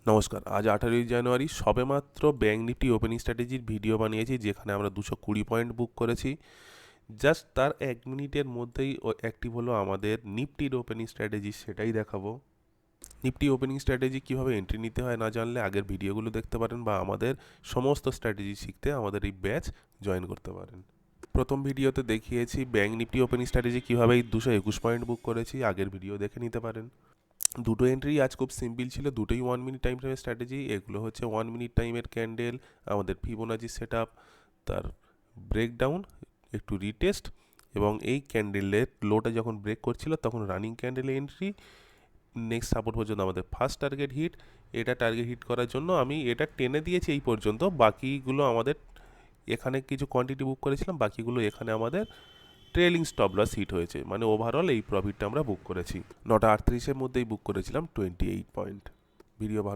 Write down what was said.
নমস্কার, আজ 18ই জানুয়ারি সবেমাত্র ব্যাঙ্ক নিফটি ওপেনিং স্ট্র্যাটেজির ভিডিও বানিয়েছি, যেখানে আমরা 220 পয়েন্ট বুক করেছি। জাস্ট তার 1 মিনিটের মধ্যেই অ্যাক্টিভ হলো আমাদের নিফটির ওপেনিং স্ট্র্যাটেজি, সেটাই দেখাবো। নিফটি ওপেনিং স্ট্র্যাটেজি কীভাবে এন্ট্রি নিতে হয় না জানলে আগের ভিডিওগুলো দেখতে পারেন, বা আমাদের সমস্ত স্ট্র্যাটেজি শিখতে আমাদের এই ব্যাচ জয়েন করতে পারেন। প্রথম ভিডিওতে দেখিয়েছি ব্যাঙ্ক নিফটি ওপেনিং স্ট্র্যাটেজি কীভাবে 221 পয়েন্ট বুক করেছি, আগের ভিডিও দেখে নিতে পারেন। দুটো এন্ট্রি আজ খুব সিম্পল ছিল, দুটোই 1 মিনিট টাইম ফ্রেমের স্ট্র্যাটেজি। এগুলো হচ্ছে 1 মিনিট টাইমের ক্যান্ডেল, আমাদের ফিবোনাচি সেট আপ, তার ব্রেকডাউন, একটু রিটেস্ট, এবং এই ক্যান্ডেলের লোটা যখন ব্রেক করছিল তখন রানিং ক্যান্ডেলে এন্ট্রি, নেক্সট সাপোর্ট পর্যন্ত আমাদের ফার্স্ট টার্গেট হিট। এটা টার্গেট হিট করার জন্য আমি এটা টেনে দিয়েছি এই পর্যন্ত, বাকিগুলো আমাদের এখানে কিছু কোয়ান্টিটি বুক করেছিলাম, বাকিগুলো এখানে আমাদের ট্রেলিং স্টপ লস হিট হয়েছে, মানে ওভারঅল এই প্রফিটটা আমরা বুক করেছি। 9:38-এর মধ্যেই বুক করেছিলাম 28 পয়েন্ট। ভিডিও ভালো